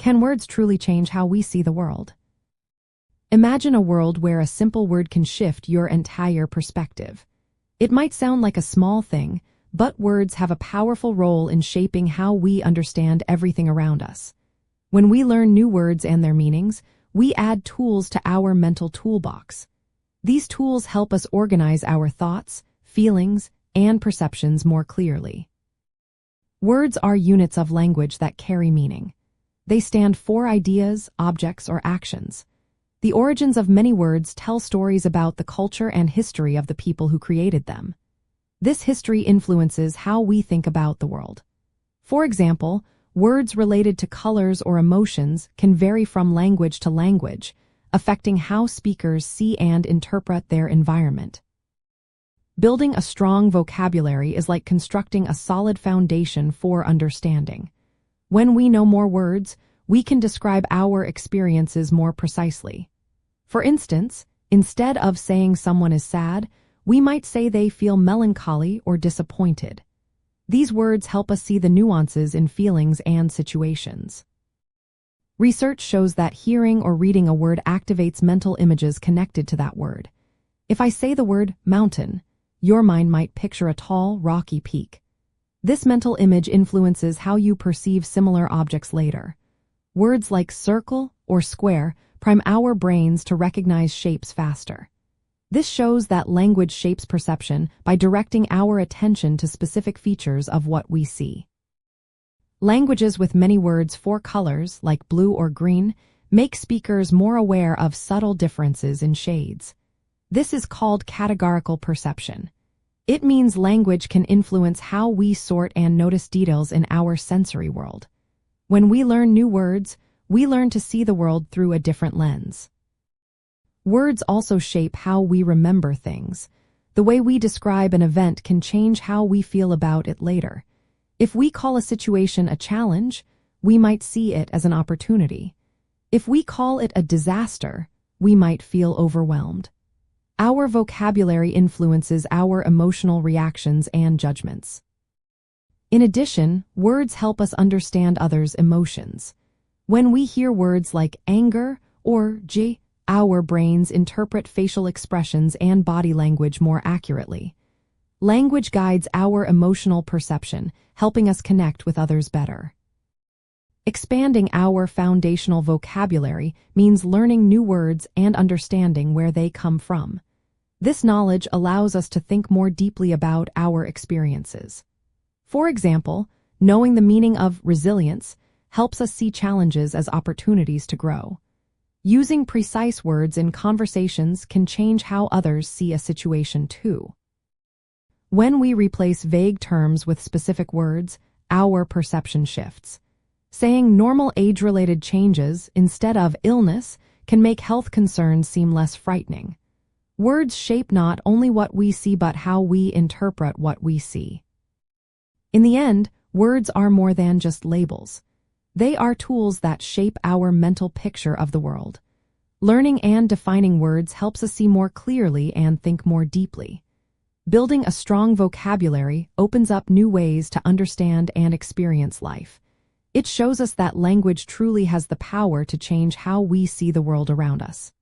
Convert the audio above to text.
Can words truly change how we see the world? Imagine a world where a simple word can shift your entire perspective. It might sound like a small thing, but words have a powerful role in shaping how we understand everything around us. When we learn new words and their meanings, we add tools to our mental toolbox. These tools help us organize our thoughts, feelings, and perceptions more clearly. Words are units of language that carry meaning. They stand for ideas, objects, or actions. The origins of many words tell stories about the culture and history of the people who created them. This history influences how we think about the world. For example, words related to colors or emotions can vary from language to language, affecting how speakers see and interpret their environment. Building a strong vocabulary is like constructing a solid foundation for understanding. When we know more words, we can describe our experiences more precisely. For instance, instead of saying someone is sad, we might say they feel melancholy or disappointed. These words help us see the nuances in feelings and situations. Research shows that hearing or reading a word activates mental images connected to that word. If I say the word mountain, your mind might picture a tall, rocky peak. This mental image influences how you perceive similar objects later. Words like circle or square prime our brains to recognize shapes faster. This shows that language shapes perception by directing our attention to specific features of what we see. Languages with many words for colors, like blue or green, make speakers more aware of subtle differences in shades. This is called categorical perception. It means language can influence how we sort and notice details in our sensory world. When we learn new words, we learn to see the world through a different lens. Words also shape how we remember things. The way we describe an event can change how we feel about it later. If we call a situation a challenge, we might see it as an opportunity. If we call it a disaster, we might feel overwhelmed. Our vocabulary influences our emotional reactions and judgments. In addition, words help us understand others' emotions. When we hear words like anger or joy, our brains interpret facial expressions and body language more accurately. Language guides our emotional perception, helping us connect with others better. Expanding our foundational vocabulary means learning new words and understanding where they come from. This knowledge allows us to think more deeply about our experiences. For example, knowing the meaning of resilience helps us see challenges as opportunities to grow. Using precise words in conversations can change how others see a situation too. When we replace vague terms with specific words, our perception shifts. Saying normal age-related changes instead of illness can make health concerns seem less frightening. Words shape not only what we see but how we interpret what we see. In the end, words are more than just labels. They are tools that shape our mental picture of the world. Learning and defining words helps us see more clearly and think more deeply. Building a strong vocabulary opens up new ways to understand and experience life. It shows us that language truly has the power to change how we see the world around us.